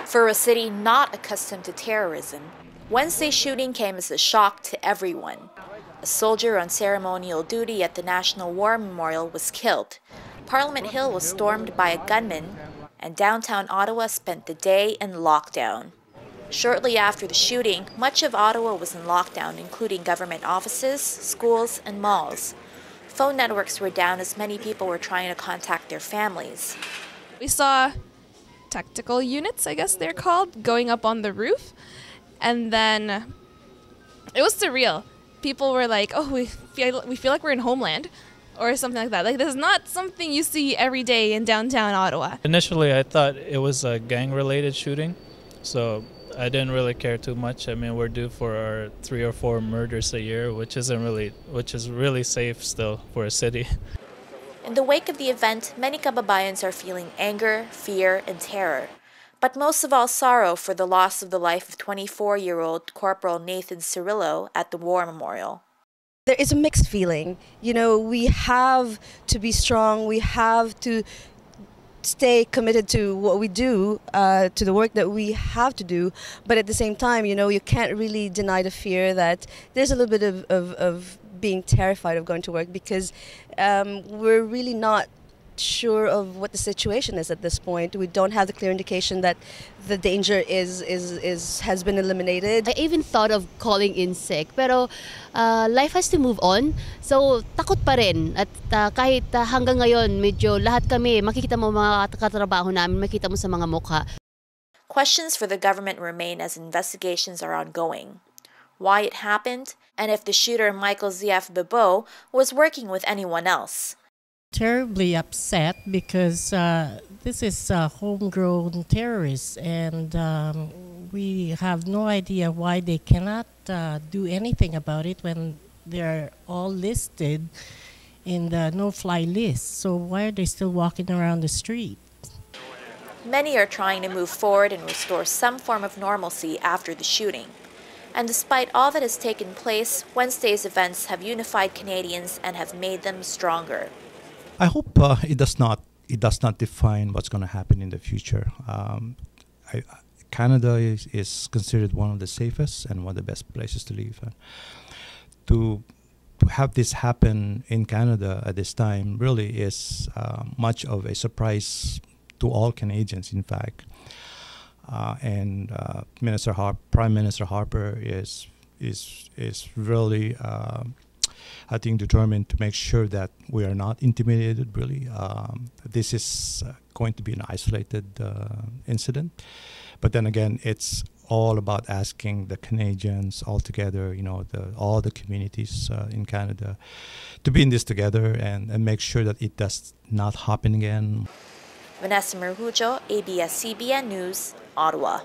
For a city not accustomed to terrorism, Wednesday's shooting came as a shock to everyone. A soldier on ceremonial duty at the National War Memorial was killed. Parliament Hill was stormed by a gunman, and downtown Ottawa spent the day in lockdown. Shortly after the shooting, much of Ottawa was in lockdown, including government offices, schools, and malls. Phone networks were down as many people were trying to contact their families. We saw tactical units, I guess they're called, going up on the roof. And then it was surreal. People were like, oh, we feel like we're in Homeland or something like that. Like, this is not something you see every day in downtown Ottawa. Initially, I thought it was a gang-related shooting, so I didn't really care too much. I mean, we're due for our 3 or 4 murders a year, which is really safe still for a city. In the wake of the event, many Kababayans are feeling anger, fear, and terror, but most of all sorrow for the loss of the life of 24-year-old Corporal Nathan Cirillo at the War Memorial. There is a mixed feeling. You know, we have to be strong, we have to stay committed to what we do, to the work that we have to do, but at the same time, you know, you can't really deny the fear that there's a little bit of being terrified of going to work because we're really not sure of what the situation is at this point. We don't have the clear indication that the danger has been eliminated. I even thought of calling in sick, pero life has to move on. So takot pa rin at kahit hanggang ngayon medyo lahat kami makikita mo mga katrabaho namin, makita mo sa mga mukha. Questions for the government remain as investigations are ongoing. Why it happened, and if the shooter Michael Z.F. Bebo was working with anyone else. Terribly upset because this is homegrown terrorists, and we have no idea why they cannot do anything about it when they're all listed in the no-fly list. So why are they still walking around the street? Many are trying to move forward and restore some form of normalcy after the shooting. And despite all that has taken place, Wednesday's events have unified Canadians and have made them stronger. I hope it does not define what's going to happen in the future. Canada is considered one of the safest and one of the best places to live. To have this happen in Canada at this time really is much of a surprise to all Canadians, in fact. And Prime Minister Harper is really, I think, determined to make sure that we are not intimidated. Really, this is going to be an isolated incident. But then again, it's all about asking the Canadians all together, you know, all the communities in Canada, to be in this together and make sure that it does not happen again. Vanessa Merhujo, ABS-CBN News, Ottawa.